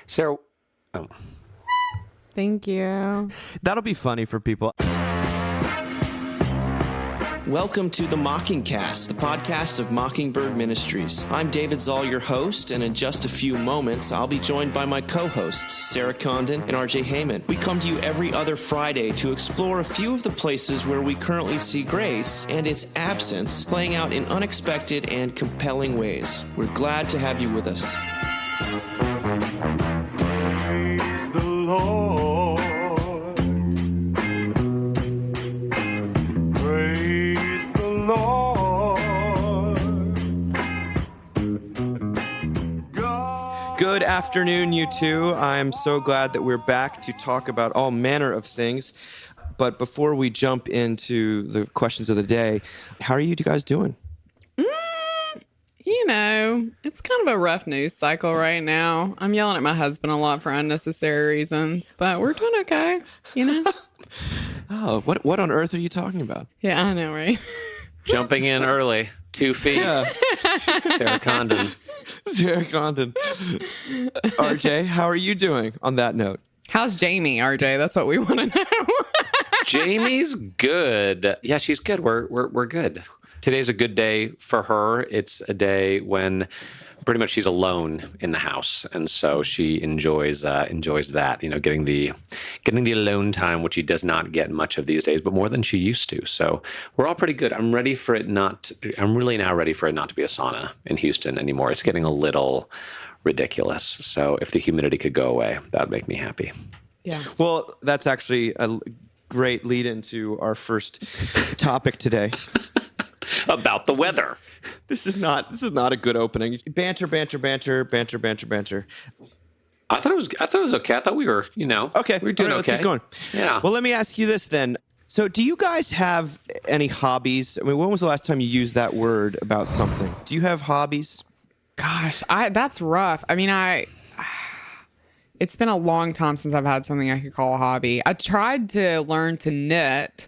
Sarah, oh. Thank you. That'll be funny for people. Welcome to the Mockingcast, the podcast of Mockingbird Ministries. I'm David Zoll, your host, and in just a few moments, I'll be joined by my co-hosts, Sarah Condon and RJ Heyman. We come to you every other Friday to explore a few of the places where we currently see grace and its absence playing out in unexpected and compelling ways. We're glad to have you with us. Praise the Lord. Praise the Lord. God. Good afternoon, you two. I'm so glad that we're back to talk about all manner of things. But before we jump into the questions of the day, how are you guys doing? You know, it's kind of a rough news cycle right now. I'm yelling at my husband a lot for unnecessary reasons, but we're doing okay, you know? Oh, what on earth are you talking about? Yeah, I know, right? Jumping in early, 2 feet. Yeah, Sarah Condon. Sarah Condon. RJ, how are you doing on that note? How's Jamie, RJ? That's what we want to know. Jamie's good. Yeah, she's good. We're good. Today's a good day for her. It's a day when pretty much she's alone in the house, and so she enjoys that. You know, getting the alone time, which she does not get much of these days, but more than she used to. So we're all pretty good. I'm really now ready for it not to be a sauna in Houston anymore. It's getting a little ridiculous. So if the humidity could go away, that would make me happy. Yeah. Well, that's actually a great lead into our first topic today. About the weather. This is not a good opening. Banter. I thought it was okay. I thought we were, Okay. we were doing All right, okay. Let's keep going. Yeah. Well, let me ask you this then. So do you guys have any hobbies? I mean, when was the last time you used that word about something? Do you have hobbies? Gosh, that's rough. I mean, it's been a long time since I've had something I could call a hobby. I tried to learn to knit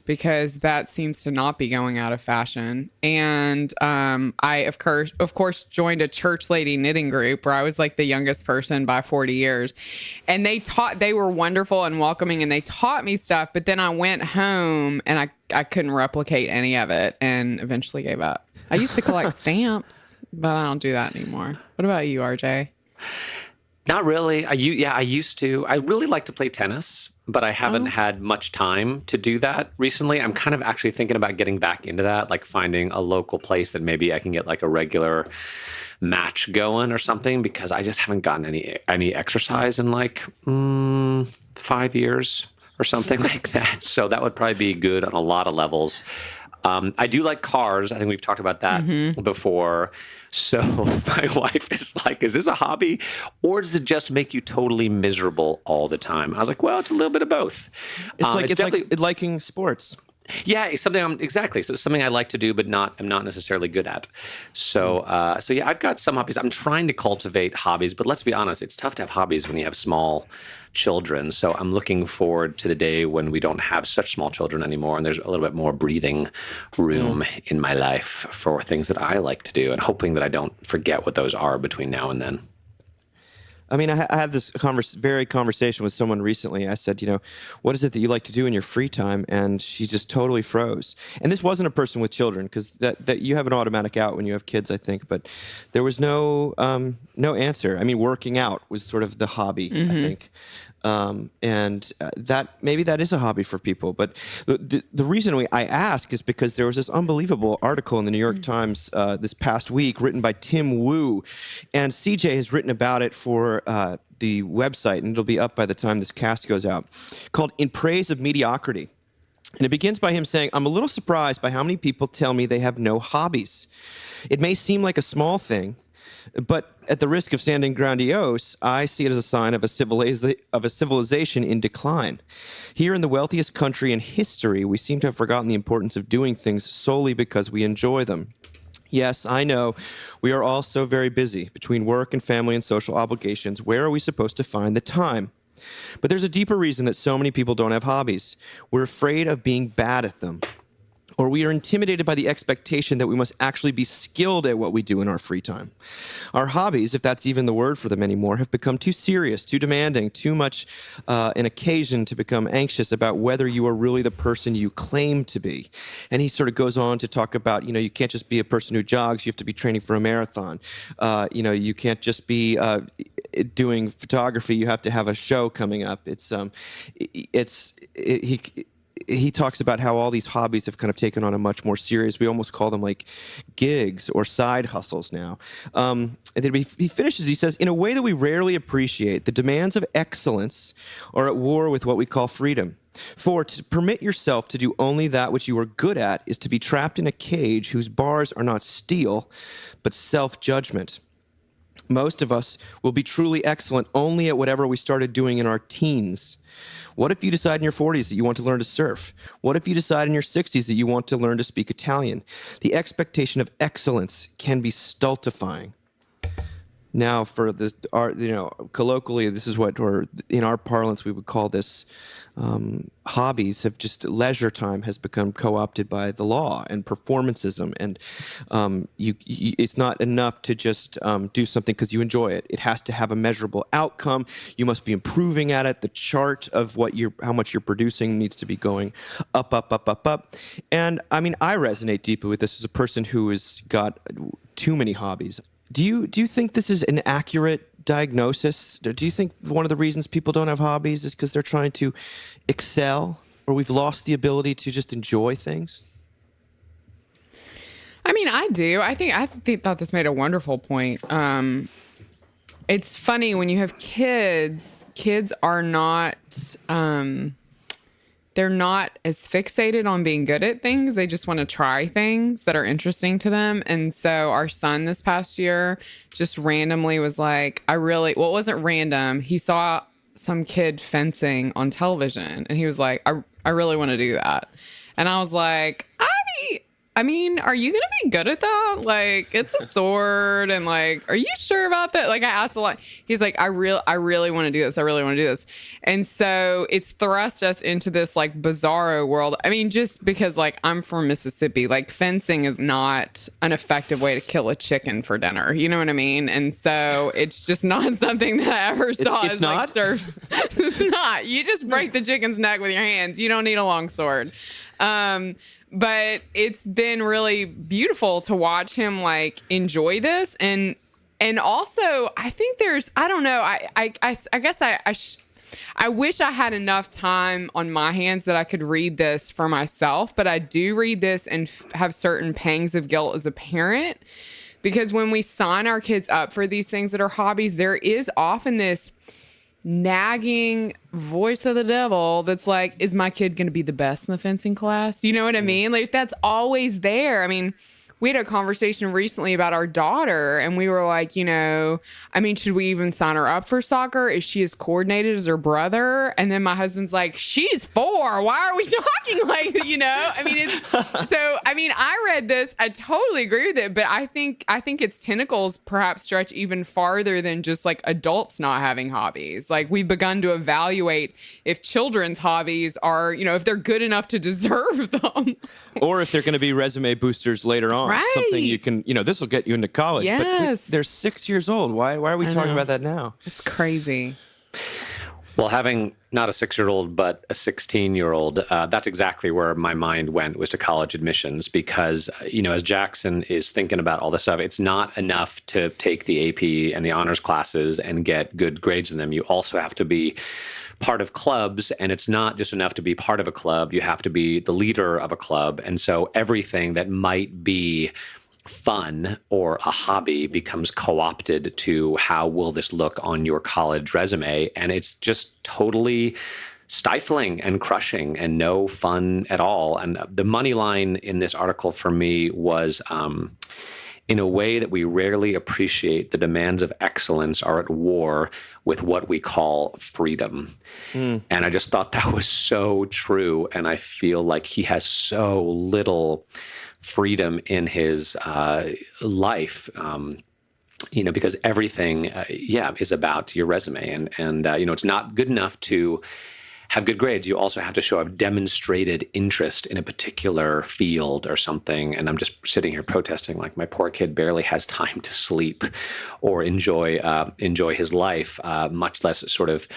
because that seems to not be going out of fashion. And I, of course, joined a church lady knitting group where I was like the youngest person by 40 years. And they were wonderful and welcoming, and they taught me stuff. But then I went home and I couldn't replicate any of it and eventually gave up. I used to collect stamps, but I don't do that anymore. What about you, RJ? Not really. I used to. I really like to play tennis, but I haven't had much time to do that recently. I'm kind of actually thinking about getting back into that, like finding a local place that maybe I can get like a regular match going or something, because I just haven't gotten any exercise in like 5 years or something like that. So that would probably be good on a lot of levels. I do like cars. I think we've talked about that before. So my wife is like, is this a hobby, or does it just make you totally miserable all the time? I was like, well, it's a little bit of both. It's like liking sports. Yeah, it's something exactly. So it's something I like to do, but I'm not necessarily good at. So yeah, I've got some hobbies. I'm trying to cultivate hobbies, but let's be honest, it's tough to have hobbies when you have small children. So I'm looking forward to the day when we don't have such small children anymore, and there's a little bit more breathing room in my life for things that I like to do, and hoping that I don't forget what those are between now and then. I mean, I had this conversation with someone recently. I said, what is it that you like to do in your free time? And she just totally froze. And this wasn't a person with children, because that you have an automatic out when you have kids, I think. But there was no answer. I mean, working out was sort of the hobby, I think. And that maybe that is a hobby for people. But the reason I ask is because there was this unbelievable article in the New York Times this past week written by Tim Wu, and CJ has written about it for the website, and it'll be up by the time this cast goes out, called In Praise of Mediocrity. And it begins by him saying, I'm a little surprised by how many people tell me they have no hobbies. It may seem like a small thing, but at the risk of sounding grandiose, I see it as a sign of a civilization in decline. Here in the wealthiest country in history, we seem to have forgotten the importance of doing things solely because we enjoy them. Yes, I know. We are all so very busy. Between work and family and social obligations, where are we supposed to find the time? But there's a deeper reason that so many people don't have hobbies. We're afraid of being bad at them. or we are intimidated by the expectation that we must actually be skilled at what we do in our free time. Our hobbies, if that's even the word for them anymore, have become too serious, too demanding, too much an occasion to become anxious about whether you are really the person you claim to be. And he sort of goes on to talk about, you can't just be a person who jogs, you have to be training for a marathon. You can't just be doing photography, you have to have a show coming up. He talks about how all these hobbies have kind of taken on a much more serious, we almost call them like gigs or side hustles now. And then he finishes, he says, in a way that we rarely appreciate, the demands of excellence are at war with what we call freedom. For to permit yourself to do only that which you are good at is to be trapped in a cage whose bars are not steel, but self-judgment. Most of us will be truly excellent only at whatever we started doing in our teens. What if you decide in your 40s that you want to learn to surf? What if you decide in your 60s that you want to learn to speak Italian? The expectation of excellence can be stultifying. Now, for this, colloquially, this is what, or in our parlance, we would call this hobbies have just, leisure time has become co-opted by the law and performancism. And it's not enough to just do something because you enjoy it. It has to have a measurable outcome. You must be improving at it. The chart of how much you're producing needs to be going up, up, up, up, up. And I mean, I resonate deeply with this as a person who has got too many hobbies. Do you think this is an accurate diagnosis? Do you think one of the reasons people don't have hobbies is because they're trying to excel, or we've lost the ability to just enjoy things? I mean, I do. I thought this made a wonderful point. It's funny when you have kids are not, they're not as fixated on being good at things. They just want to try things that are interesting to them. And so our son this past year just randomly was like, it wasn't random. He saw some kid fencing on television and he was like, I really want to do that. And I was like, I mean, are you going to be good at that? Like, it's a sword and like, are you sure about that? Like I asked a lot. He's like, I really want to do this. I really want to do this. And so it's thrust us into this like bizarro world. I mean, just because like I'm from Mississippi, like fencing is not an effective way to kill a chicken for dinner. You know what I mean? And so it's just not something that I ever saw. It's not? Like, it's not. You just break the chicken's neck with your hands. You don't need a long sword. But it's been really beautiful to watch him like enjoy this. And also I think I don't know. I guess I wish I had enough time on my hands that I could read this for myself, but I do read this and have certain pangs of guilt as a parent, because when we sign our kids up for these things that are hobbies, there is often this nagging voice of the devil that's like, is my kid going to be the best in the fencing class? You know what I mean? Like that's always there. I mean, we had a conversation recently about our daughter and we were like, should we even sign her up for soccer? Is she as coordinated as her brother? And then my husband's like, she's 4. Why are we talking like, I read this. I totally agree with it, but I think its tentacles perhaps stretch even farther than just like adults not having hobbies. Like we've begun to evaluate if children's hobbies are, if they're good enough to deserve them. Or if they're going to be resume boosters later on. Right. Something you can, this will get you into college. Yes. But they're 6 years old. Why are we talking about that now? It's crazy. Well, having not a 6-year-old, but a 16-year-old, that's exactly where my mind went, was to college admissions. Because, as Jackson is thinking about all this stuff, it's not enough to take the AP and the honors classes and get good grades in them. You also have to be part of clubs, and it's not just enough to be part of a club. You have to be the leader of a club. And so everything that might be fun or a hobby becomes co-opted to how will this look on your college resume. And it's just totally stifling and crushing and no fun at all. And the money line in this article for me was, in a way that we rarely appreciate, the demands of excellence are at war with what we call freedom. And I just thought that was so true. And I feel like he has so little freedom in his life, because everything, is about your resume. And it's not good enough to have good grades, you also have to show a demonstrated interest in a particular field or something. And I'm just sitting here protesting, like, my poor kid barely has time to sleep or enjoy his life, much less sort of,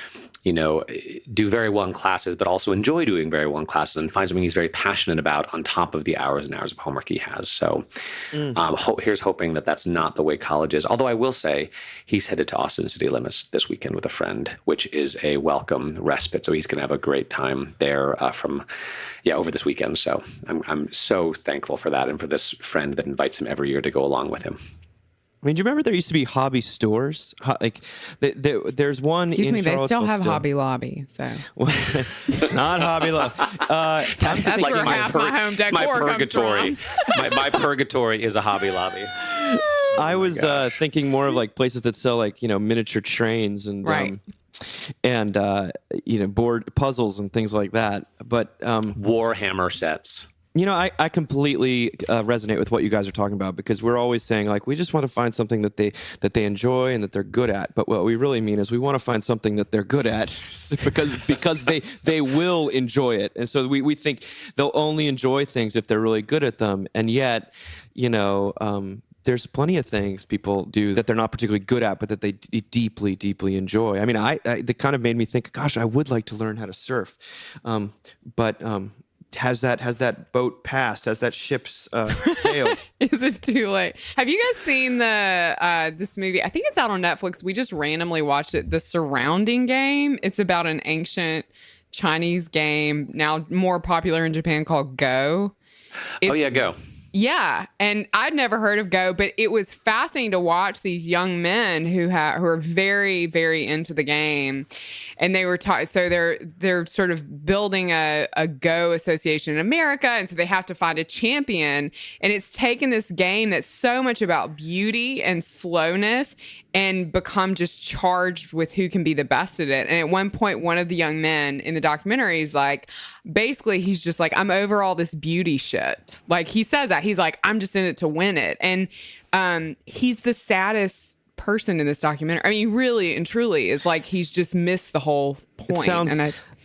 do very well in classes, but also enjoy doing very well in classes and find something he's very passionate about on top of the hours and hours of homework he has. So here's hoping that that's not the way college is. Although I will say he's headed to Austin City Limits this weekend with a friend, which is a welcome respite. So he's going to have a great time there over this weekend. So I'm so thankful for that and for this friend that invites him every year to go along with him. I mean, do you remember there used to be hobby stores? There's one Excuse in me, they Charlottesville still have Hobby Lobby, so. Not Hobby Lobby. That's like where half my home decor my comes purgatory. from. my purgatory is a Hobby Lobby. I was thinking more of like places that sell like, miniature trains and Right. Board puzzles and things like that. But Warhammer sets. I completely resonate with what you guys are talking about, because we're always saying, like, we just want to find something that they enjoy and that they're good at. But what we really mean is we want to find something that they're good at because they will enjoy it. And so we think they'll only enjoy things if they're really good at them. And yet, there's plenty of things people do that they're not particularly good at, but that they deeply, deeply enjoy. I mean, that kind of made me think, gosh, I would like to learn how to surf. But has that boat passed? Has that ship sailed? Is it too late? Have you guys seen this movie? I think it's out on Netflix. We just randomly watched it. The Surrounding Game. It's about an ancient Chinese game now more popular in Japan called Go. Go. Yeah, and I'd never heard of Go, but it was fascinating to watch these young men who are very, very into the game, and they were so they're sort of building a Go association in America, and so they have to find a champion, and it's taken this game that's so much about beauty and slowness and become just charged with who can be the best at it. And at one point, one of the young men in the documentary is like, basically, he's just like, I'm over all this beauty shit. Like, he says that. He's like, I'm just in it to win it. And he's the saddest person in this documentary. I mean, really and truly is like, he's just missed the whole point.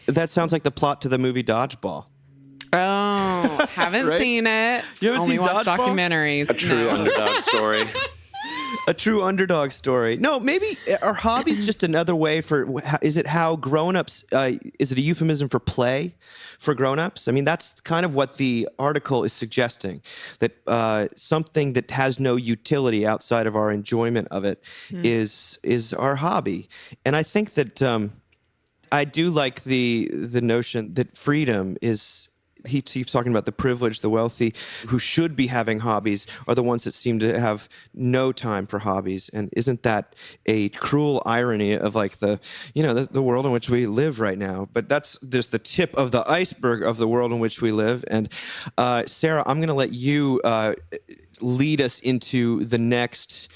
That sounds like the plot to the movie Dodgeball. Oh, haven't Right? seen it. You haven't Only seen watched Dodgeball? documentaries. A true underdog story. A true underdog story. No, maybe are hobbies just another way for? Is it how grown-ups? Is it a euphemism for play for grown-ups? I mean, that's kind of what the article is suggesting. That something that has no utility outside of our enjoyment of it is our hobby. And I think that I do like the notion that freedom is. He keeps talking about the privileged, the wealthy, who should be having hobbies are the ones that seem to have no time for hobbies. And isn't that a cruel irony of like the world in which we live right now? But that's just the tip of the iceberg of the world in which we live. And Sarah, I'm going to let you lead us into the next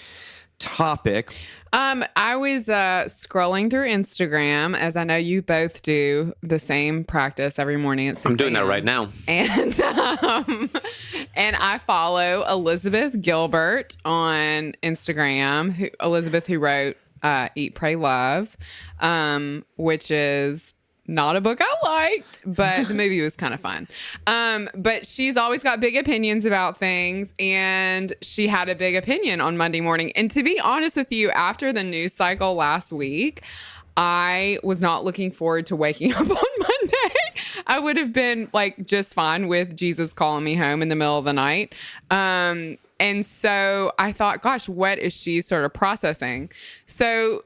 topic. I was scrolling through Instagram, as I know you both do the same practice every morning at 6 I'm doing that a.m. right now. And I follow Elizabeth Gilbert on Instagram, Elizabeth who wrote Eat, Pray, Love, which is not a book I liked, but the movie was kind of fun. But she's always got big opinions about things, and she had a big opinion on Monday morning. And to be honest with you, after the news cycle last week, I was not looking forward to waking up on Monday. I would have been like just fine with Jesus calling me home in the middle of the night. And so I thought, gosh, what is she sort of processing? So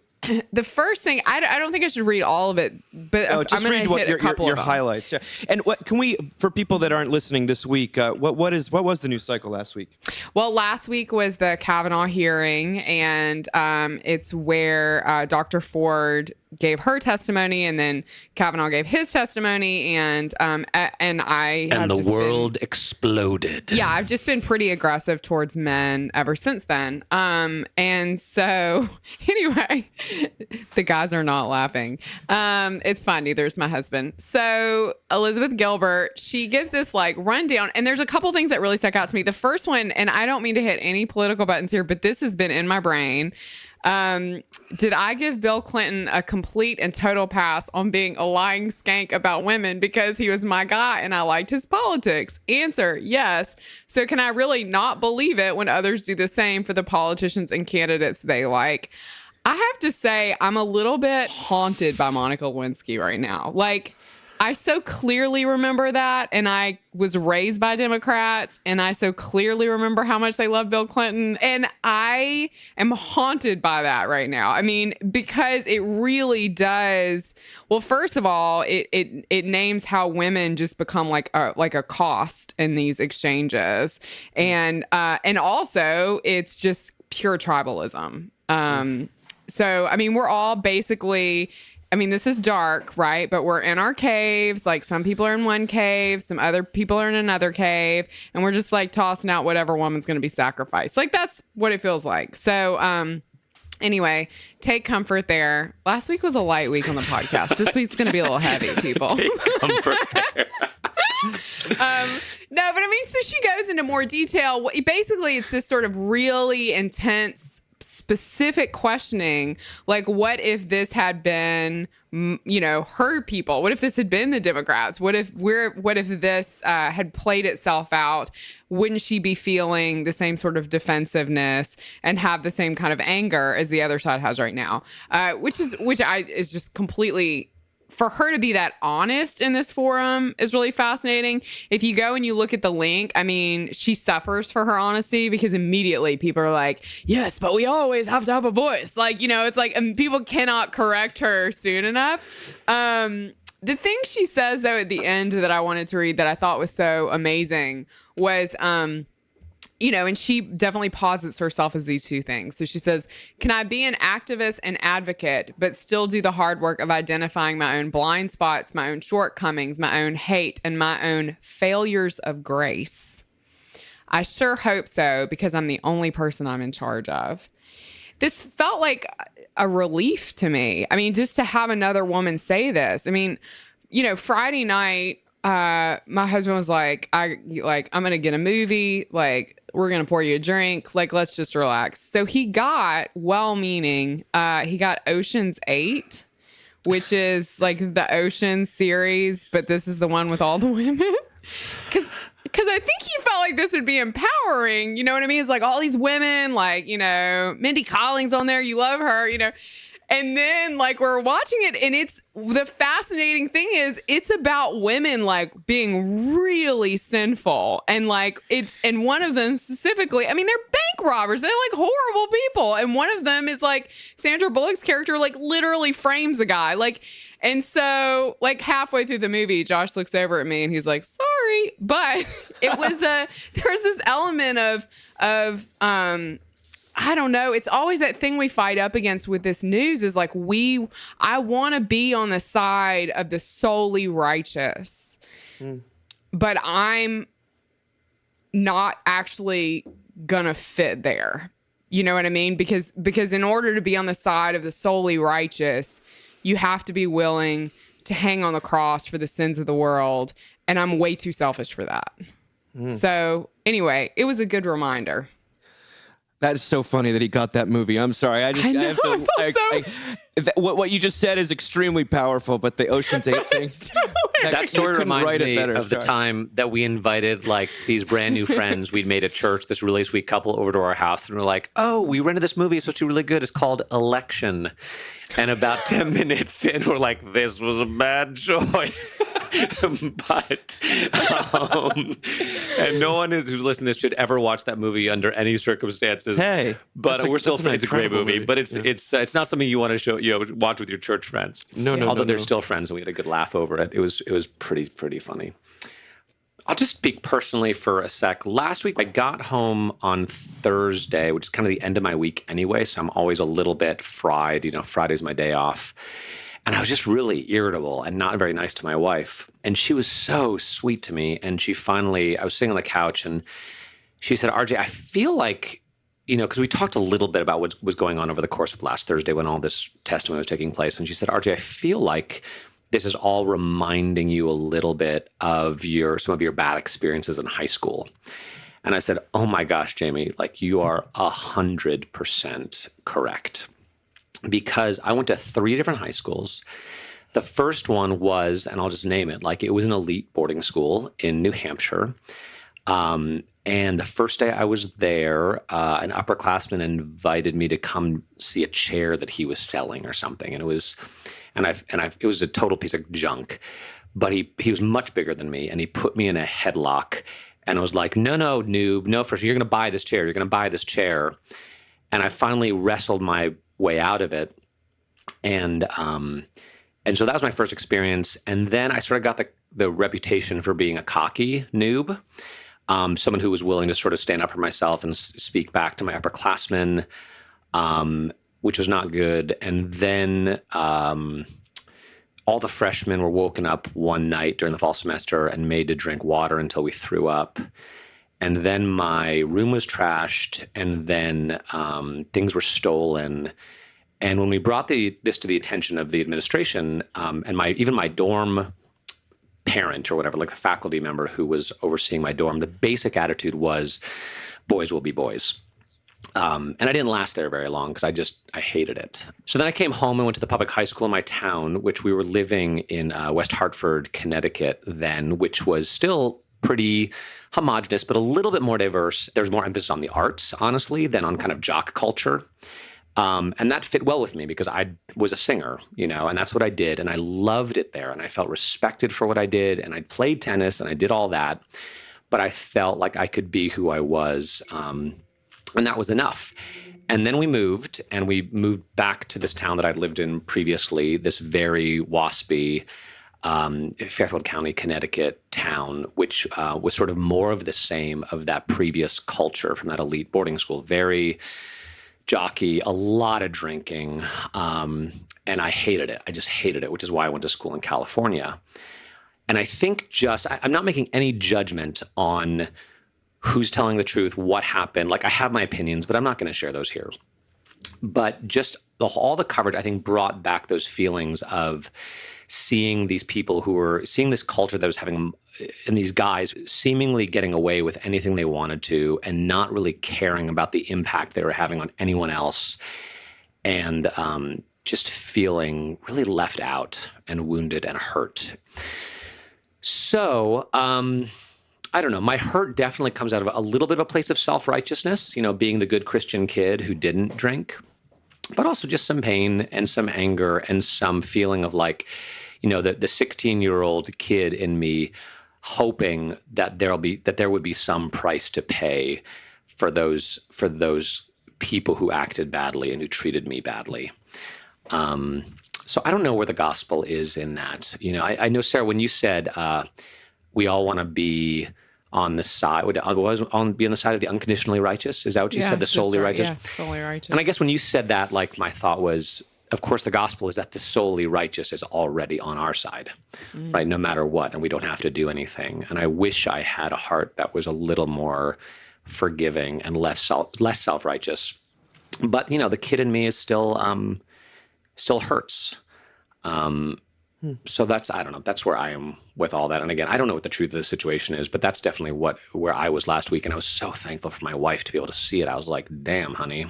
the first thing, I don't think I should read all of it, but Just I'm going read to what hit a couple your of them. highlights. Yeah. And what can we, for people that aren't listening this week, what was the news cycle last week? Well, last week was the Kavanaugh hearing, and it's where Dr. Ford gave her testimony, and then Kavanaugh gave his testimony, and The world exploded. Yeah, I've just been pretty aggressive towards men ever since then. And so anyway, the guys are not laughing. It's fine. Neither is my husband. So Elizabeth Gilbert, she gives this like rundown, and there's a couple things that really stuck out to me. The first one, and I don't mean to hit any political buttons here, but this has been in my brain Did I give Bill Clinton a complete and total pass on being a lying skank about women because he was my guy and I liked his politics? Answer, yes. So can I really not believe it when others do the same for the politicians and candidates they like? I have to say, I'm a little bit haunted by Monica Lewinsky right now. Like, I so clearly remember that, and I was raised by Democrats, and I so clearly remember how much they love Bill Clinton, and I am haunted by that right now. I mean, because it really does. Well, first of all, it names how women just become like a cost in these exchanges, and also it's just pure tribalism. So I mean, we're all basically. I mean, this is dark, right? But we're in our caves. Like, some people are in one cave, some other people are in another cave, and we're just like tossing out whatever woman's going to be sacrificed. Like, that's what it feels like. So, anyway, take comfort there. Last week was a light week on the podcast. This week's going to be a little heavy, people. Take comfort there. No, but I mean, so she goes into more detail. Basically, it's this sort of really intense, specific questioning, like, what if this had been, her people? What if this had been the Democrats? What if this had played itself out? Wouldn't she be feeling the same sort of defensiveness and have the same kind of anger as the other side has right now? Which is just completely. For her to be that honest in this forum is really fascinating. If you go and you look at the link, I mean, she suffers for her honesty because immediately people are like, yes, but we always have to have a voice. Like, it's like, and people cannot correct her soon enough. The thing she says, though, at the end that I wanted to read that I thought was so amazing was, and she definitely posits herself as these two things. So she says, can I be an activist and advocate, but still do the hard work of identifying my own blind spots, my own shortcomings, my own hate, and my own failures of grace? I sure hope so, because I'm the only person I'm in charge of. This felt like a relief to me. I mean, just to have another woman say this. I mean, Friday night, my husband was like, I'm going to get a movie. Like, we're going to pour you a drink. Like, let's just relax. So he got, well-meaning, he got Ocean's 8, which is like the Ocean series, but this is the one with all the women. Because I think he felt like this would be empowering. You know what I mean? It's like all these women, like, Mindy Collins on there. You love her, And then, like, we're watching it, and it's the fascinating thing is it's about women, like, being really sinful. And, like, and one of them specifically, I mean, they're bank robbers. They're, like, horrible people. And one of them is, like, Sandra Bullock's character, like, literally frames a guy. Like, and so, like, halfway through the movie, Josh looks over at me, and he's like, sorry. But it was there was this element of I don't know. It's always that thing we fight up against with this news is like, I want to be on the side of the solely righteous, but I'm not actually gonna fit there. You know what I mean? Because in order to be on the side of the solely righteous, you have to be willing to hang on the cross for the sins of the world. And I'm way too selfish for that. So anyway, it was a good reminder. That is so funny that he got that movie. I'm sorry. I have to. What you just said is extremely powerful, but the Ocean's 8 thing. That story reminds me of the time that we invited like these brand new friends we'd made at church, this really sweet couple over to our house, and we're like, oh, we rented this movie. It's supposed to be really good. It's called Election. And about 10 minutes in, we're like, this was a bad choice. But, and no one who's listening to this should ever watch that movie under any circumstances. Hey, but we're still friends. It's a great movie, but it's not something you want to show, watch with your church friends. No. Although they're still friends, and we had a good laugh over it. It was pretty funny. I'll just speak personally for a sec. Last week, I got home on Thursday, which is kind of the end of my week anyway, so I'm always a little bit fried. Friday's my day off. And I was just really irritable and not very nice to my wife. And she was so sweet to me. And I was sitting on the couch, and she said, RJ, I feel like, because we talked a little bit about what was going on over the course of last Thursday when all this testimony was taking place. And she said, RJ, I feel like this is all reminding you a little bit of some of your bad experiences in high school. And I said, oh my gosh, Jamie, like you are 100% correct. because I went to 3 different high schools. The first one was, and I'll just name it, like it was an elite boarding school in New Hampshire. And the first day I was there, an upperclassman invited me to come see a chair that he was selling or something. And it was, it was a total piece of junk, but he was much bigger than me, and he put me in a headlock, and I was like, no, noob, no, first you're going to buy this chair. You're going to buy this chair. And I finally wrestled my way out of it. And so that was my first experience. And then I sort of got the reputation for being a cocky noob, someone who was willing to sort of stand up for myself and speak back to my upperclassmen, which was not good. And then all the freshmen were woken up one night during the fall semester and made to drink water until we threw up. And then my room was trashed, and then things were stolen. And when we brought this to the attention of the administration, and even my dorm parent or whatever, like a faculty member who was overseeing my dorm, the basic attitude was, boys will be boys. And I didn't last there very long because I hated it. So then I came home and went to the public high school in my town, which we were living in West Hartford, Connecticut then, which was still pretty homogenous, but a little bit more diverse. There's more emphasis on the arts, honestly, than on kind of jock culture. And that fit well with me because I was a singer, and that's what I did. And I loved it there. And I felt respected for what I did. And I played tennis and I did all that. But I felt like I could be who I was. And that was enough. And then we moved back to this town that I'd lived in previously, this very waspy Fairfield County, Connecticut town, which was sort of more of the same of that previous culture from that elite boarding school. Very jockey, a lot of drinking, and I hated it. I just hated it, which is why I went to school in California. And I think I'm not making any judgment on who's telling the truth, what happened. Like, I have my opinions, but I'm not going to share those here. But just all the coverage, I think, brought back those feelings of seeing these people who were seeing this culture that was having, and these guys seemingly getting away with anything they wanted to and not really caring about the impact they were having on anyone else, and just feeling really left out and wounded and hurt. So I don't know. My hurt definitely comes out of a little bit of a place of self-righteousness, being the good Christian kid who didn't drink, but also just some pain and some anger and some feeling of like, the 16-year-old kid in me hoping that there would be some price to pay for those people who acted badly and who treated me badly. So I don't know where the gospel is in that. I know, Sarah, when you said we all want to be on the side, be on the side of the unconditionally righteous. Is that what you said? The solely righteous? Yeah, solely righteous. And I guess when you said that, like, my thought was, of course, the gospel is that the solely righteous is already on our side, right? No matter what, and we don't have to do anything. And I wish I had a heart that was a little more forgiving and less self-righteous. But, the kid in me is still hurts. So I don't know, that's where I am with all that. And again, I don't know what the truth of the situation is, but that's definitely where I was last week. And I was so thankful for my wife to be able to see it. I was like, damn, honey,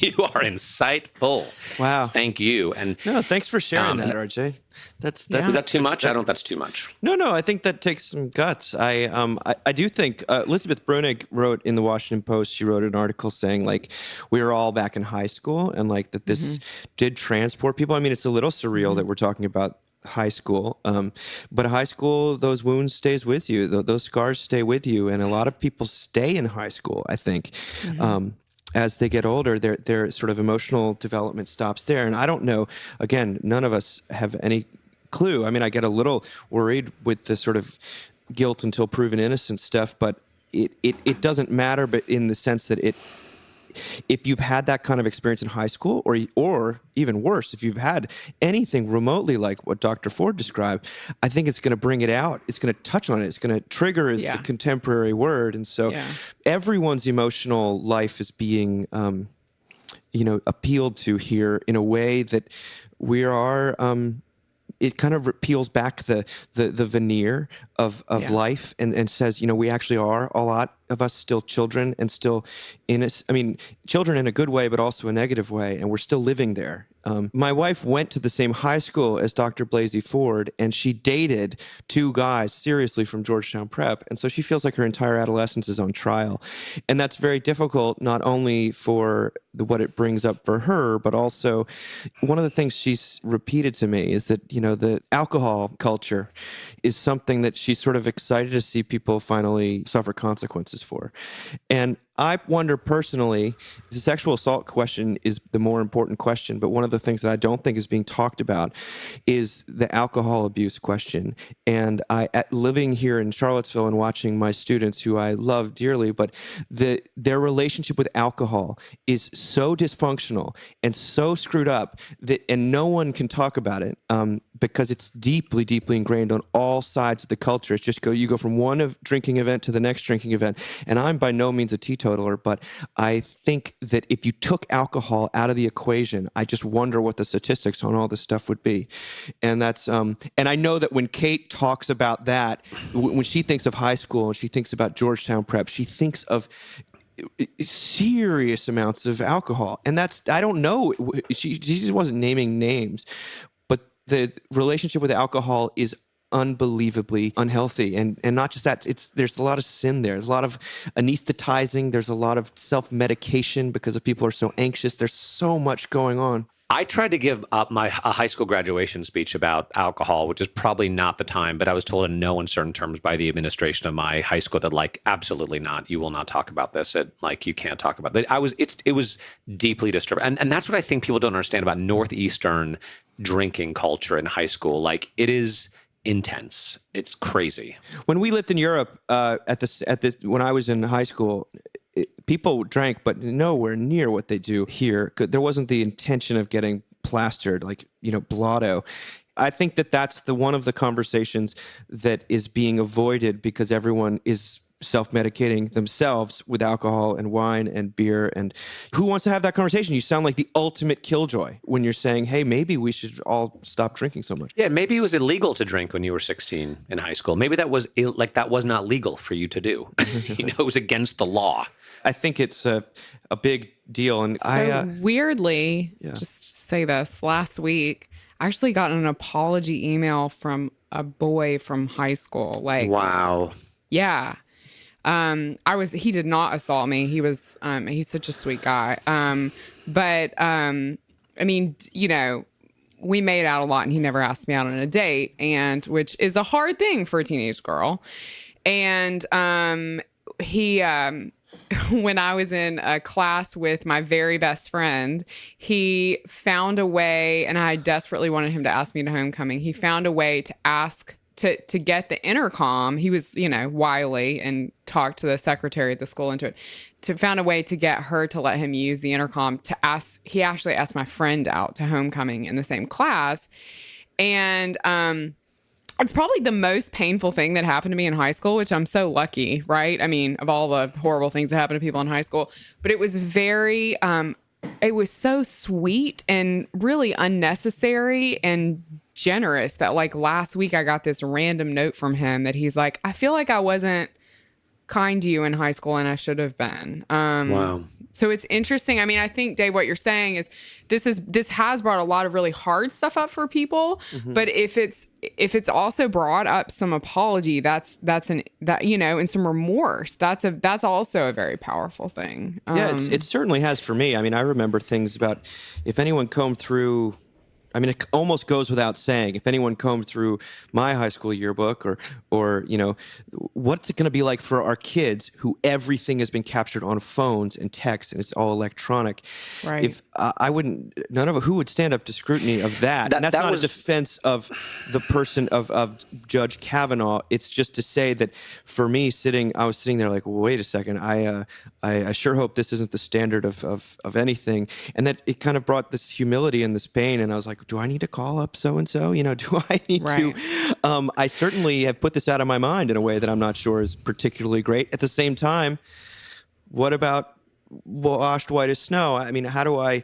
you are insightful. Wow. Thank you. And no, thanks for sharing that, RJ. Is that too much? I don't think that's too much. No, I think that takes some guts. I do think Elizabeth Brunig wrote in the Washington Post, she wrote an article saying, like, we were all back in high school and like that this did transport people. I mean, it's a little surreal that we're talking about high school, but high school, those wounds stays with you, those scars stay with you, and a lot of people stay in high school, I think. As they get older, their sort of emotional development stops there. And I don't know, again, none of us have any clue. I mean, I get a little worried with the sort of guilt until proven innocent stuff, but it doesn't matter, but in the sense that if you've had that kind of experience in high school, or even worse, if you've had anything remotely like what Dr. Ford described, I think it's going to bring it out. It's going to touch on it. It's going to trigger is the contemporary word. And so everyone's emotional life is being, appealed to here in a way that we are, it kind of peels back the veneer of life and says, we actually are, a lot of us, still children and still children in a good way, but also a negative way. And we're still living there. My wife went to the same high school as Dr. Blasey Ford, and she dated two guys seriously from Georgetown Prep. And so she feels like her entire adolescence is on trial. And that's very difficult, not only for what it brings up for her, but also one of the things she's repeated to me is that, the alcohol culture is something that she's sort of excited to see people finally suffer consequences for. And I wonder personally, the sexual assault question is the more important question, but one of the things that I don't think is being talked about is the alcohol abuse question. And living here in Charlottesville and watching my students, who I love dearly, but their relationship with alcohol is so dysfunctional and so screwed up and no one can talk about it because it's deeply, deeply ingrained on all sides of the culture. It's just you go from one drinking event to the next drinking event. And I'm by no means a teetotaler, but I think that if you took alcohol out of the equation, I just wonder what the statistics on all this stuff would be. And that's and I know that when Kate talks about that, when she thinks of high school and she thinks about Georgetown Prep, she thinks of serious amounts of alcohol. And I don't know, she just wasn't naming names, but the relationship with alcohol is unbelievably unhealthy. And not just that, there's a lot of sin there. There's a lot of anesthetizing. There's a lot of self-medication because people are so anxious. There's so much going on. I tried to give up a high school graduation speech about alcohol, which is probably not the time, but I was told in no uncertain terms by the administration of my high school that absolutely not. You will not talk about this. You can't talk about it. It was deeply disturbing. And that's what I think people don't understand about Northeastern drinking culture in high school. It is intense. It's crazy. When we lived in Europe, when I was in high school, people drank, but nowhere near what they do here. There wasn't the intention of getting plastered, blotto. I think that's one of the conversations that is being avoided because everyone is self-medicating themselves with alcohol and wine and beer. And who wants to have that conversation? You sound like the ultimate killjoy when you're saying, hey, maybe we should all stop drinking so much. Yeah, maybe it was illegal to drink when you were 16 in high school. Maybe that was not legal for you to do. It was against the law. I think it's a big deal. And weirdly, just say this, last week, I actually got an apology email from a boy from high school. Wow. Yeah. He did not assault me. He was, he's such a sweet guy. We made out a lot and he never asked me out on a date, which is a hard thing for a teenage girl. And, when I was in a class with my very best friend, he found a way, and I desperately wanted him to ask me to homecoming. He found a way to ask to get the intercom. He was, wily and talked to the secretary at the school into it. Found a way to get her to let him use the intercom to ask. He actually asked my friend out to homecoming in the same class, and it's probably the most painful thing that happened to me in high school, which I'm so lucky, right? Of all the horrible things that happen to people in high school, but it was very, it was so sweet and really unnecessary and generous that last week I got this random note from him that he's like, I feel like I wasn't kind to you in high school and I should have been. Wow. So it's interesting. I think, Dave, what you're saying is this has brought a lot of really hard stuff up for people. Mm-hmm. But if it's also brought up some apology, and some remorse, that's also a very powerful thing. Yeah, it certainly has for me. I remember things about if anyone combed through. It almost goes without saying. If anyone combed through my high school yearbook or what's it going to be like for our kids who everything has been captured on phones and text and it's all electronic. Right. If who would stand up to scrutiny of that? And that's not a defense of the person of Judge Kavanaugh. It's just to say that for me I was sitting there like, wait a second, I sure hope this isn't the standard of anything. And that it kind of brought this humility and this pain. And I was like, do I need to call up so-and-so? Do I need to? I certainly have put this out of my mind in a way that I'm not sure is particularly great. At the same time, what about washed white as snow? How do I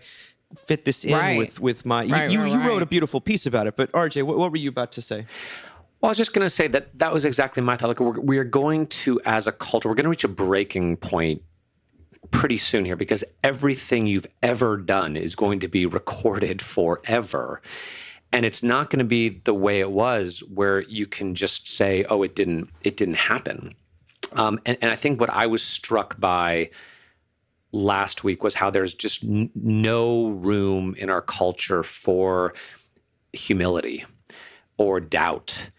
fit this in with my... You wrote a beautiful piece about it, but RJ, what were you about to say? Well, I was just going to say that was exactly my thought. We are going to, as a culture, we're going to reach a breaking point pretty soon here, because everything you've ever done is going to be recorded forever. And it's not going to be the way it was where you can just say, oh, it didn't happen. And I think what I was struck by last week was how there's just no room in our culture for humility or doubt,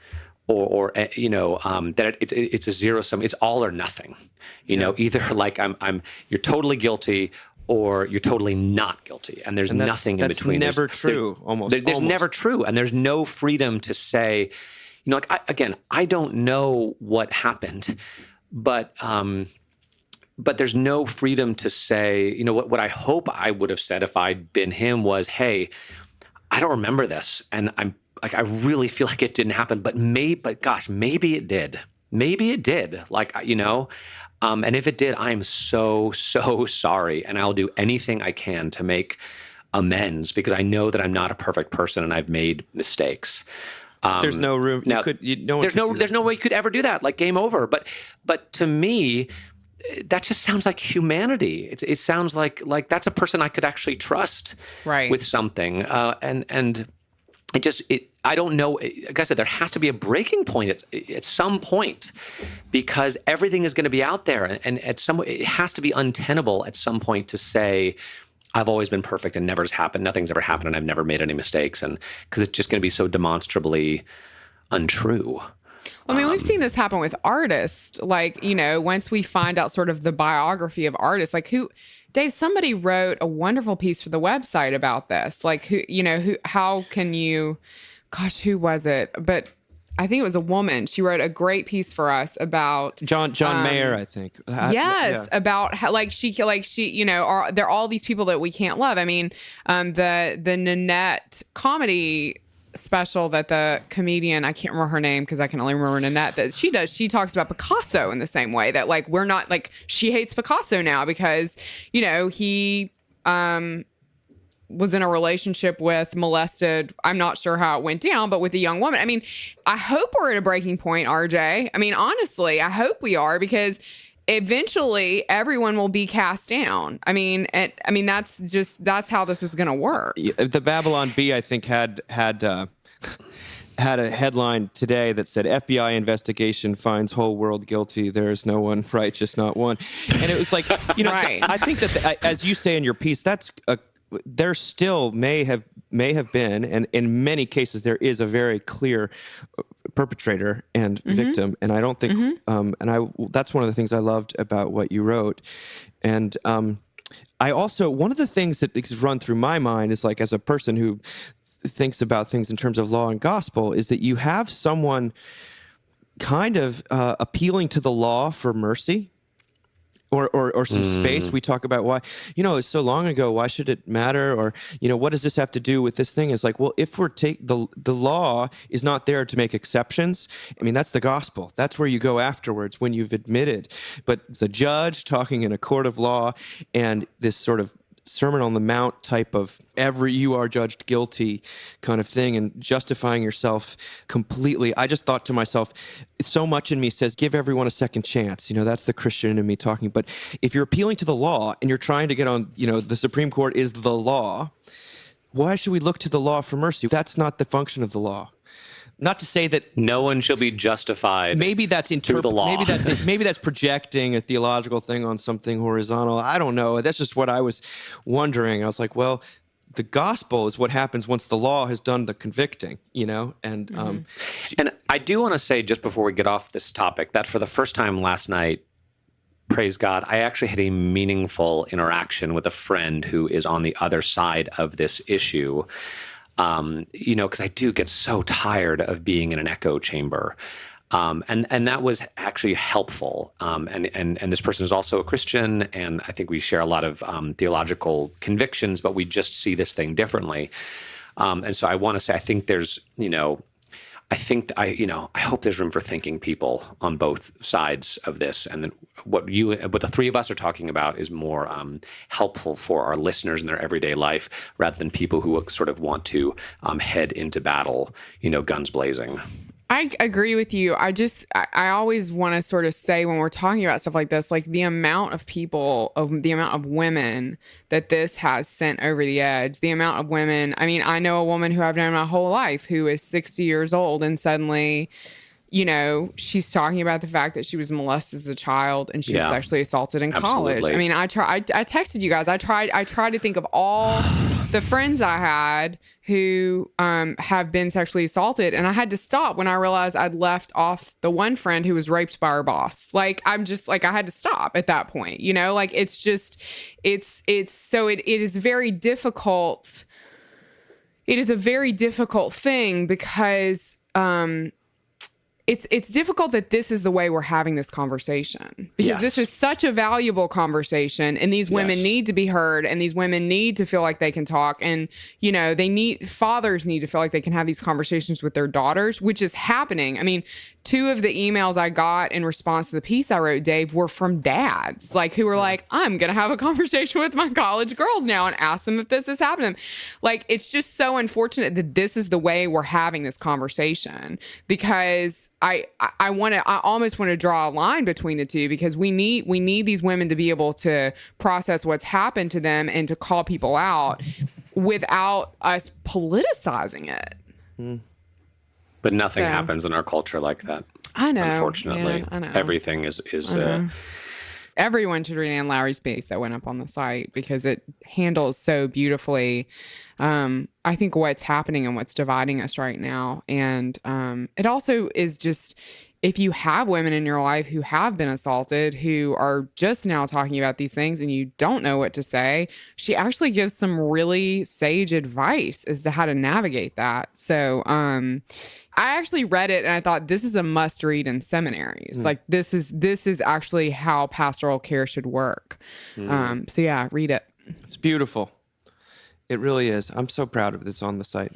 or that it's a zero sum. It's all or nothing. Either like you're totally guilty or you're totally not guilty, and there's nothing in between. That's never true. There's never true, and there's no freedom to say, I don't know what happened, but there's no freedom to say, what I hope I would have said if I'd been him was, hey, I don't remember this, and I really feel like it didn't happen, but gosh, maybe it did. Maybe it did. And if it did, I'm so, so sorry. And I'll do anything I can to make amends, because I know that I'm not a perfect person and I've made mistakes. There's no room. Now, there's no way you could ever do that. Like, game over. But to me, that just sounds like humanity. It sounds like that's a person I could actually trust with something. And I don't know. Like I said, there has to be a breaking point at some point, because everything is going to be out there, and it has to be untenable at some point to say, I've always been perfect and never has happened. Nothing's ever happened, and I've never made any mistakes, and because it's just going to be so demonstrably untrue. Well, I mean, we've seen this happen with artists. Like, once we find out sort of the biography of artists, like Dave, somebody wrote a wonderful piece for the website about this. Like, how can you, gosh, who was it? But I think it was a woman. She wrote a great piece for us about John Mayer, I think. About how there are all these people that we can't love. I mean, the Nanette comedy special that the comedian, I can't remember her name because I can only remember Nanette, that she does, she talks about Picasso in the same way, that like we're not, like, she hates Picasso now because he was in a relationship with, molested, I'm not sure how it went down, but with a young woman. I mean, I hope we're at a breaking point, RJ. I mean, honestly, I hope we are, because eventually everyone will be cast down. I mean, that's how this is going to work. The Babylon Bee, I think, had a headline today that said, FBI investigation finds whole world guilty. There is no one righteous, not one. And it was like, Right. I think that, as you say in your piece, there still may have been, and in many cases there is a very clear perpetrator and victim, and I don't think, that's one of the things I loved about what you wrote, and I also, one of the things that has run through my mind is, like, as a person who thinks about things in terms of law and gospel, is that you have someone kind of appealing to the law for mercy. Or some space. We talk about why, it's so long ago, why should it matter? Or, what does this have to do with this thing? It's like, well, if we're the law is not there to make exceptions. I mean, that's the gospel. That's where you go afterwards when you've admitted. But it's a judge talking in a court of law, and this sort of Sermon on the Mount type of you are judged guilty kind of thing, and justifying yourself completely. I just thought to myself, so much in me says, give everyone a second chance. That's the Christian in me talking. But if you're appealing to the law and you're trying to get on, the Supreme Court is the law, why should we look to the law for mercy? That's not the function of the law. Not to say that no one shall be justified. Maybe that's through the law. Maybe that's projecting a theological thing on something horizontal. I don't know. That's just what I was wondering. I was like, well, the gospel is what happens once the law has done the convicting, and and I do want to say, just before we get off this topic, that for the first time last night, praise God, I actually had a meaningful interaction with a friend who is on the other side of this issue. Because I do get so tired of being in an echo chamber. And that was actually helpful. And this person is also a Christian, and I think we share a lot of theological convictions, but we just see this thing differently. And so I want to say, I think there's, I hope there's room for thinking people on both sides of this, and then what the three of us are talking about is more helpful for our listeners in their everyday life, rather than people who sort of want to head into battle, guns blazing. I agree with you. I always want to sort of say when we're talking about stuff like this, like the amount of people, the amount of women that this has sent over the edge, the amount of women. I mean, I know a woman who I've known my whole life who is 60 years old and suddenly, she's talking about the fact that she was molested as a child and she was sexually assaulted in college. Absolutely. I mean, I texted you guys. I tried to think of all the friends I had who have been sexually assaulted, and I had to stop when I realized I'd left off the one friend who was raped by her boss. Like, I'm just like, I had to stop at that point, like it is very difficult. It is a very difficult thing because it's difficult that this is the way we're having this conversation, because this is such a valuable conversation, and these women need to be heard, and these women need to feel like they can talk, and fathers need to feel like they can have these conversations with their daughters, which is happening. I mean, 2 of the emails I got in response to the piece I wrote, Dave, were from dads, like, who were like, I'm gonna have a conversation with my college girls now and ask them if this is happening. Like, it's just so unfortunate that this is the way we're having this conversation, because I almost want to draw a line between the two, because we need these women to be able to process what's happened to them and to call people out without us politicizing it. But nothing happens in our culture like that. I know. Unfortunately, I know. Everything is everyone should read Anne Lowry's piece that went up on the site, because it handles so beautifully, I think, what's happening and what's dividing us right now. And it also is just, if you have women in your life who have been assaulted, who are just now talking about these things and you don't know what to say, she actually gives some really sage advice as to how to navigate that. So I actually read it and I thought, this is a must read in seminaries. Like, this is actually how pastoral care should work. So yeah, read it. It's beautiful. It really is. I'm so proud of this on the site.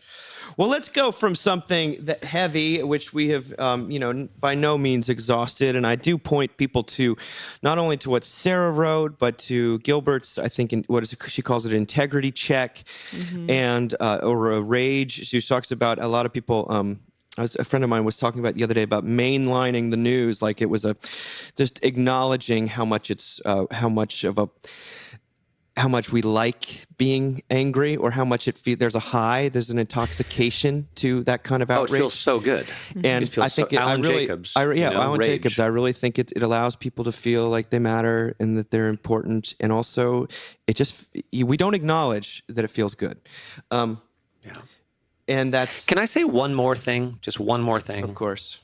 Well, let's go from something that heavy, which we have, by no means exhausted. And I do point people to not only to what Sarah wrote, but to Gilbert's, I think, she calls it an integrity check, and or a rage. She talks about a lot of people. A friend of mine was talking about the other day about mainlining the news, like it was just acknowledging how much we like being angry, or how much there's an intoxication to that kind of outrage. Oh, it feels so good. And I think Alan Jacobs. Alan Jacobs. I really think it allows people to feel like they matter and that they're important, and also we don't acknowledge that it feels good. And that's. Can I say one more thing? Just one more thing. Of course.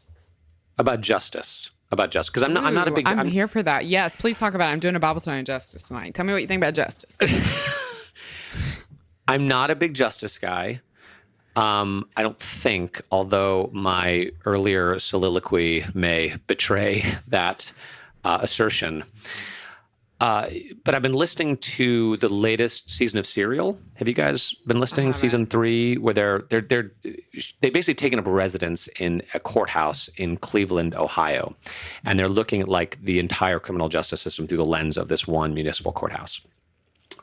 About justice. Because I'm not a big. I'm here for that. Yes, please talk about it. I'm doing a Bible study on justice tonight. Tell me what you think about justice. I'm not a big justice guy. I don't think, although my earlier soliloquy may betray that assertion. But I've been listening to the latest season of Serial. Have you guys been listening? Season 3, where they basically taken up residence in a courthouse in Cleveland, Ohio, and they're looking at like the entire criminal justice system through the lens of this one municipal courthouse.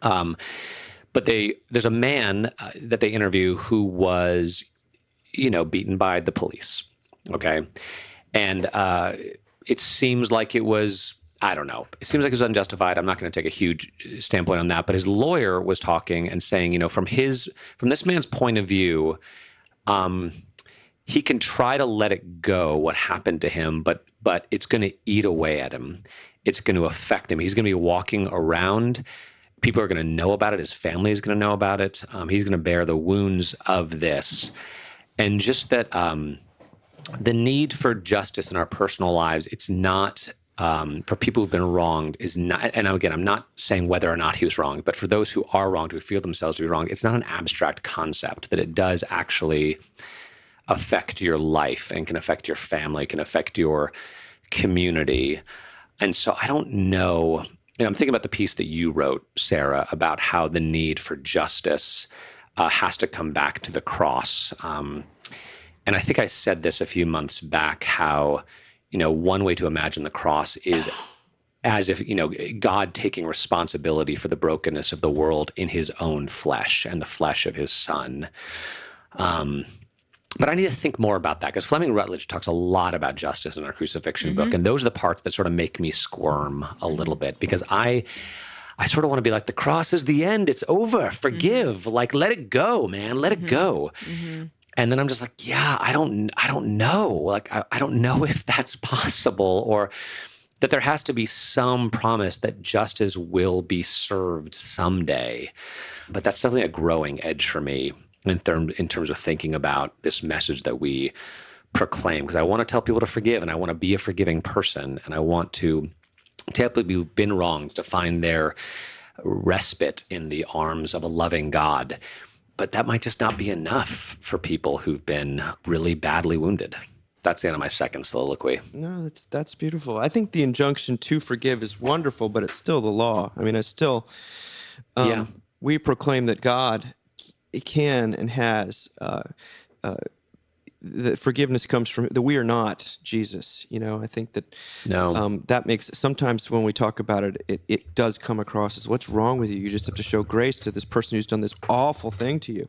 But there's a man that they interview who was, beaten by the police. Okay, and it seems like it was. I don't know. It seems like it was unjustified. I'm not going to take a huge standpoint on that. But his lawyer was talking and saying, from this man's point of view, he can try to let it go, what happened to him, but it's going to eat away at him. It's going to affect him. He's going to be walking around. People are going to know about it. His family is going to know about it. He's going to bear the wounds of this. And just that the need for justice in our personal lives, it's not... for people who've been wronged is not, and again, I'm not saying whether or not he was wronged, but for those who are wronged, who feel themselves to be wronged, it's not an abstract concept, that it does actually affect your life and can affect your family, can affect your community. And so I don't know, I'm thinking about the piece that you wrote, Sarah, about how the need for justice has to come back to the cross. And I think I said this a few months back, how one way to imagine the cross is as if, God taking responsibility for the brokenness of the world in his own flesh and the flesh of his son. But I need to think more about that because Fleming Rutledge talks a lot about justice in our crucifixion book. And those are the parts that sort of make me squirm a little bit because I sort of want to be like, the cross is the end. It's over. Forgive. Like, let it go, man. Let it go. And then I'm just like, yeah, I don't know. Like, I don't know if that's possible or that there has to be some promise that justice will be served someday. But that's definitely a growing edge for me in terms of thinking about this message that we proclaim. Because I want to tell people to forgive, and I want to be a forgiving person, and I want to tell people who've been wronged to find their respite in the arms of a loving God. But that might just not be enough for people who've been really badly wounded. That's the end of my second soliloquy. No, that's beautiful. I think the injunction to forgive is wonderful, but it's still the law. I mean, it's still, we proclaim that God can and has, that forgiveness comes from, that we are not Jesus. You know, I think that that makes, sometimes when we talk about it, it does come across as, what's wrong with you? You just have to show grace to this person who's done this awful thing to you.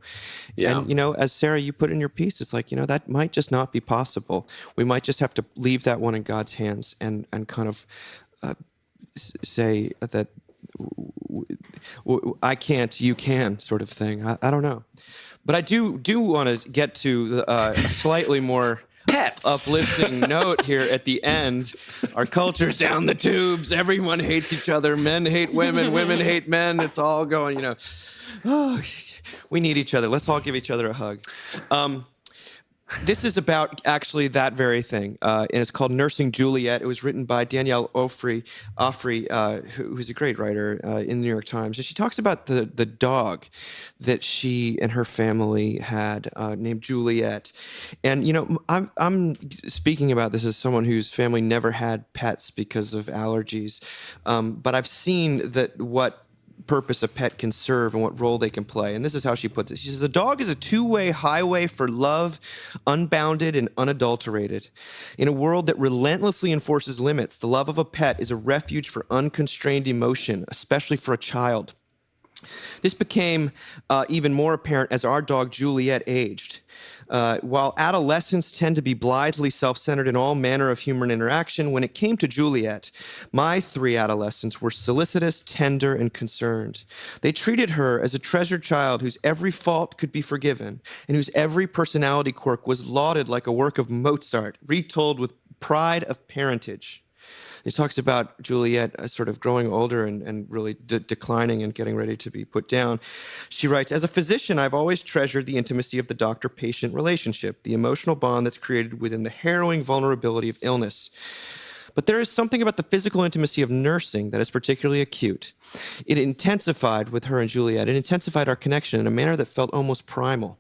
Yeah. And, you know, as Sarah, you put in your piece, it's like, you know, that might just not be possible. We might just have to leave that one in God's hands and kind of say that I can't, you can, sort of thing. I don't know. But I do want to get to a slightly more uplifting note here at the end. Our culture's down the tubes. Everyone hates each other. Men hate women. Women hate men. It's all going, you know. Oh, we need each other. Let's all give each other a hug. This is about actually that very thing, and it's called Nursing Juliet. It was written by Danielle Ofri, who's a great writer in the New York Times. And she talks about the dog that she and her family had named Juliet. And, you know, I'm speaking about this as someone whose family never had pets because of allergies, but I've seen that what purpose a pet can serve and what role they can play. And this is how she puts it. She says, a dog is a two-way highway for love, unbounded and unadulterated. In a world that relentlessly enforces limits, the love of a pet is a refuge for unconstrained emotion, especially for a child. This became even more apparent as our dog Juliet aged. While adolescents tend to be blithely self-centered in all manner of human interaction, when it came to Juliet, my three adolescents were solicitous, tender, and concerned. They treated her as a treasured child whose every fault could be forgiven and whose every personality quirk was lauded like a work of Mozart, retold with pride of parentage. He talks about Juliet sort of growing older and really declining and getting ready to be put down. She writes, as a physician, I've always treasured the intimacy of the doctor-patient relationship, the emotional bond that's created within the harrowing vulnerability of illness. But there is something about the physical intimacy of nursing that is particularly acute. It intensified with her and Juliet. It intensified our connection in a manner that felt almost primal.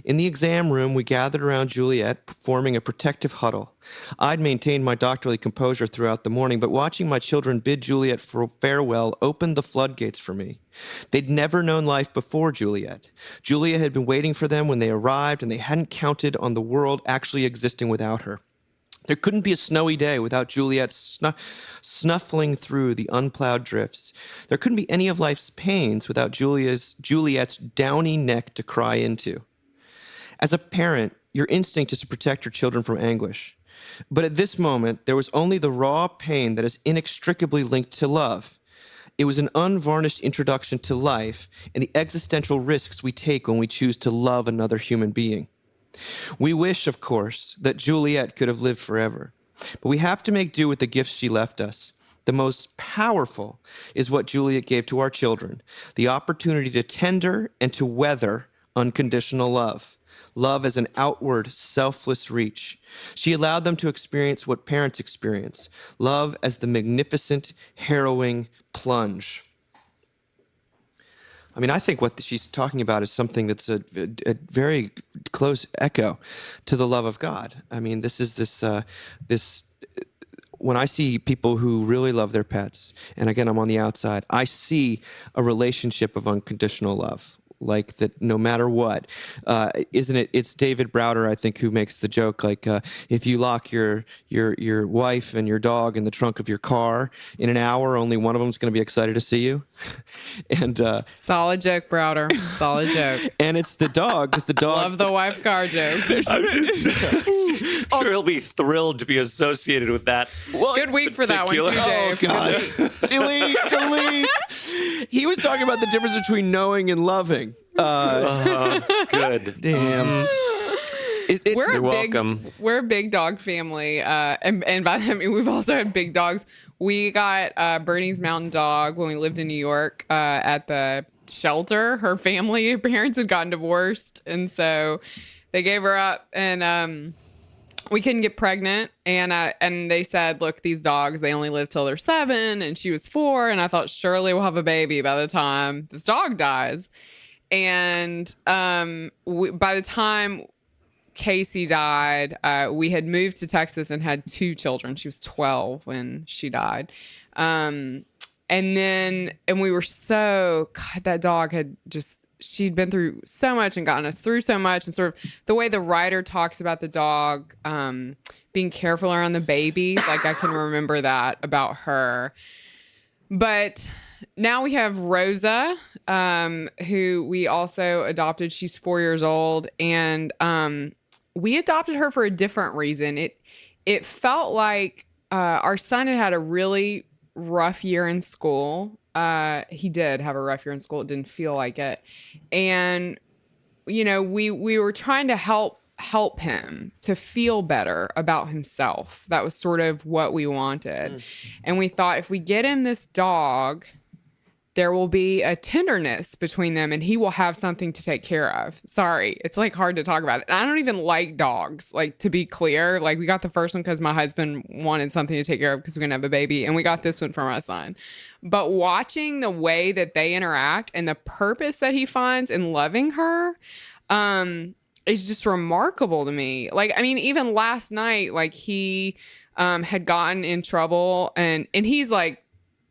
In the exam room, we gathered around Juliet, forming a protective huddle. I'd maintained my doctorly composure throughout the morning, but watching my children bid Juliet farewell opened the floodgates for me. They'd never known life before Juliet. Juliet had been waiting for them when they arrived, and they hadn't counted on the world actually existing without her. There couldn't be a snowy day without Juliet snuffling through the unplowed drifts. There couldn't be any of life's pains without Juliet's downy neck to cry into. As a parent, your instinct is to protect your children from anguish. But at this moment, there was only the raw pain that is inextricably linked to love. It was an unvarnished introduction to life and the existential risks we take when we choose to love another human being. We wish, of course, that Juliet could have lived forever, but we have to make do with the gifts she left us. The most powerful is what Juliet gave to our children, the opportunity to tender and to weather unconditional love. Love as an outward, selfless reach. She allowed them to experience what parents experience. Love as the magnificent, harrowing plunge. I mean, I think what she's talking about is something that's a very close echo to the love of God. I mean, this is this when I see people who really love their pets, and again, I'm on the outside, I see a relationship of unconditional love. like that no matter what. Isn't it? It's David Browder, I think, who makes the joke like, if you lock your wife and your dog in the trunk of your car, in an hour, only one of them's going to be excited to see you. And Solid joke, Browder. Solid joke. and it's the dog. It's the dog. Love the wife car joke. Sure, he'll be thrilled to be associated with that. Good week for that one too, particular- Dave. Oh God! delete. He was talking about the difference between knowing and loving. Good. Damn. You're welcome. We're a big dog family, and by that I mean we've also had big dogs. We got Bernie's mountain dog when we lived in New York at the shelter. Her family, parents had gotten divorced, and so they gave her up, and we couldn't get pregnant. And they said, look, these dogs, they only live till they're 7, and she was 4, and I thought surely we'll have a baby by the time this dog dies. And by the time Casey died, we had moved to Texas and had 2 children. She was 12 when she died. And we were God, that dog had she'd been through so much and gotten us through so much. And sort of the way the writer talks about the dog, being careful around the baby, like I can remember that about her. But now we have Rosa, who we also adopted. She's 4 years old, and we adopted her for a different reason. It felt like our son had a really rough year in school. He did have a rough year in school. It didn't feel like it, and we were trying to help him to feel better about himself. That was sort of what we wanted. And we thought if we get him this dog, there will be a tenderness between them and he will have something to take care of. Sorry, it's like hard to talk about it. And I don't even like dogs, like to be clear. Like we got the first one because my husband wanted something to take care of because we're going to have a baby. And we got this one for my son. But watching the way that they interact and the purpose that he finds in loving her, is just remarkable to me. Like, I mean, even last night, like he had gotten in trouble and he's like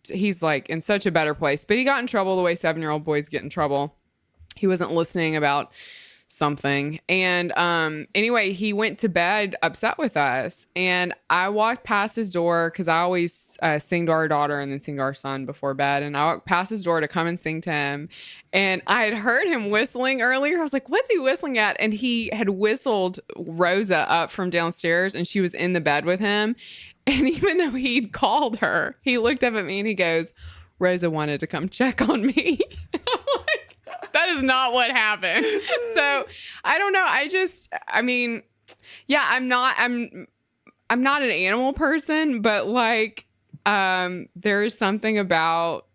in such a better place, but he got in trouble the way 7-year-old boys get in trouble. He wasn't listening about something. And anyway, he went to bed upset with us. And I walked past his door because I always sing to our daughter and then sing to our son before bed. And I walked past his door to come and sing to him. And I had heard him whistling earlier. I was like, what's he whistling at? And he had whistled Rosa up from downstairs and she was in the bed with him. And even though he'd called her, he looked up at me and he goes, Rosa wanted to come check on me. I'm like, that is not what happened. So I don't know. I'm not an animal person, but like, there is something about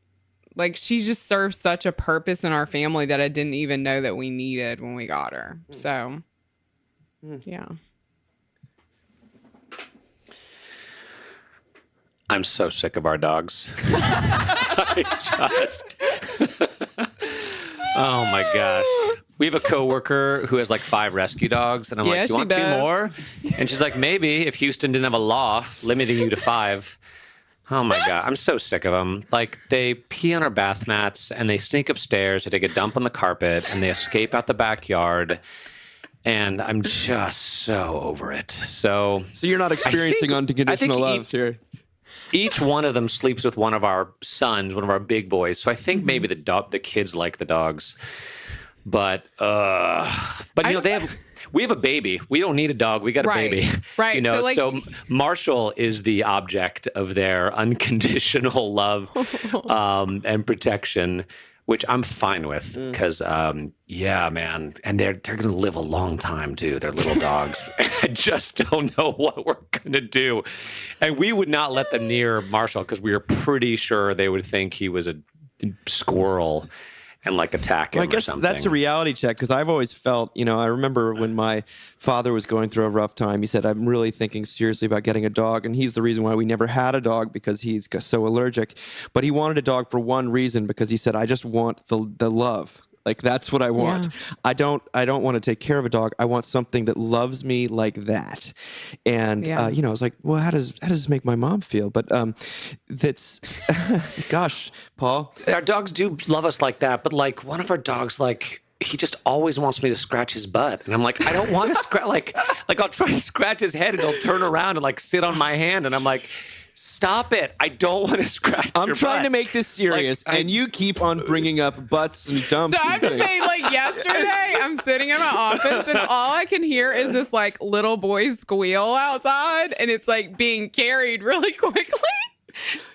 like, she just serves such a purpose in our family that I didn't even know that we needed when we got her. So yeah. I'm so sick of our dogs. Oh my gosh. We have a coworker who has like 5 rescue dogs, and I'm like, "Do you want 2 more?" And she's like, "Maybe if Houston didn't have a law limiting you to 5." Oh my God, I'm so sick of them. Like they pee on our bath mats, and they sneak upstairs to take a dump on the carpet, and they escape out the backyard. And I'm just so over it. So you're not experiencing unconditional love here. Each one of them sleeps with one of our sons, one of our big boys. So I think maybe the kids like the dogs, but we have a baby. We don't need a dog. We got a baby. Right. So Marshall is the object of their unconditional love and protection, which I'm fine with because, man. And they're going to live a long time, too. They're little dogs. I just don't know what we're going to do. And we would not let them near Marshall because we were pretty sure they would think he was a squirrel and like attack him well, I guess or something. That's a reality check because I've always felt, I remember when my father was going through a rough time, he said, I'm really thinking seriously about getting a dog. And he's the reason why we never had a dog because he's so allergic. But he wanted a dog for one reason because he said, I just want the love. Like that's what I want. Yeah. I don't want to take care of a dog. I want something that loves me like that. And I was like, well, how does this make my mom feel? But that's gosh, Paul. Our dogs do love us like that, but like one of our dogs, like he just always wants me to scratch his butt, and I'm like, I don't want to scratch. Like I'll try to scratch his head, and he'll turn around and like sit on my hand, and I'm like, stop it! I don't want to scratch. I'm your trying butt. to make this serious, Like, and you keep on bringing up butts and dumps. So I and have to things. say, like yesterday, I'm sitting in my office and all I can hear is this like little boy squeal outside, and it's like being carried really quickly.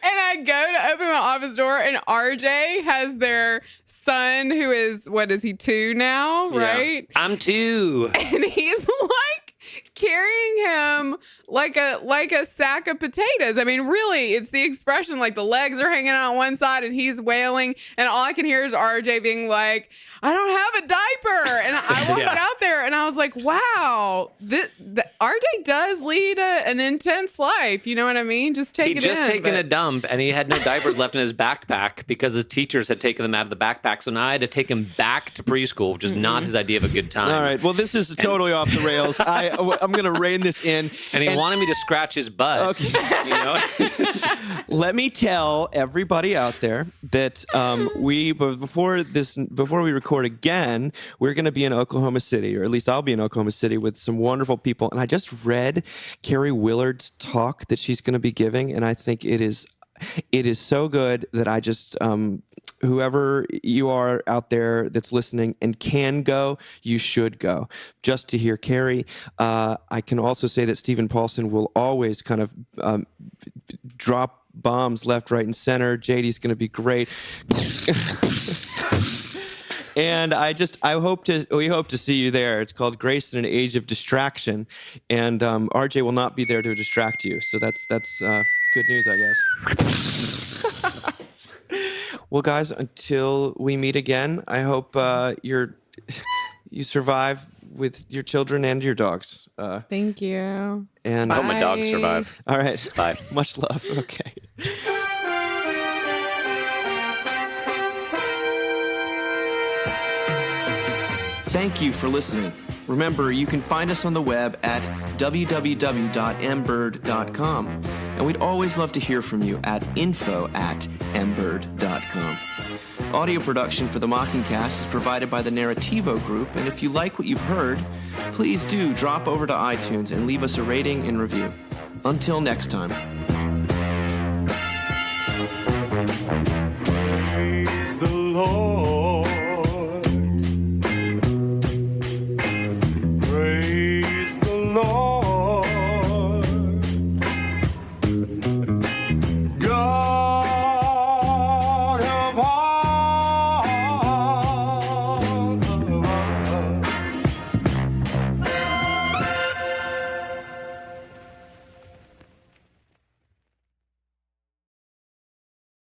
And I go to open my office door, and RJ has their son, who is, what is he, 2 now, Yeah. right? I'm 2. And he's like carrying him like a sack of potatoes. I mean, really, it's the expression, like the legs are hanging out on one side and he's wailing, and all I can hear is RJ being like, I don't have a diaper. And I walked out there and I was like, wow, RJ does lead an intense life. You know what I mean? Just take He'd it just in. taken a dump, and he had no diapers left in his backpack because his teachers had taken them out of the backpack. So now I had to take him back to preschool, which is not his idea of a good time. All right. Well, this is totally off the rails. I'm going to rein this in. And he wanted me to scratch his butt. Okay. You know? Let me tell everybody out there that before we record again, we're going to be in Oklahoma City, or at least I'll be in Oklahoma City with some wonderful people. And I just read Carrie Willard's talk that she's going to be giving, and I think it is so good that I just whoever you are out there that's listening and can go, you should go just to hear Carrie. I can also say that Stephen Paulson will always kind of drop bombs left, right, and center. JD's going to be great. And we hope to see you there. It's called Grace in an Age of Distraction, and RJ will not be there to distract you. So that's good news, I guess. Well, guys, until we meet again, I hope you survive with your children and your dogs. Thank you. And I hope my dogs survive. all right, Bye. Much love. Okay. Thank you for listening. Remember, you can find us on the web at www.mbird.com. And we'd always love to hear from you at info@mbird.com. Audio production for the Mockingcast is provided by the Narrativo Group, and if you like what you've heard, please do drop over to iTunes and leave us a rating and review. Until next time. Praise the Lord.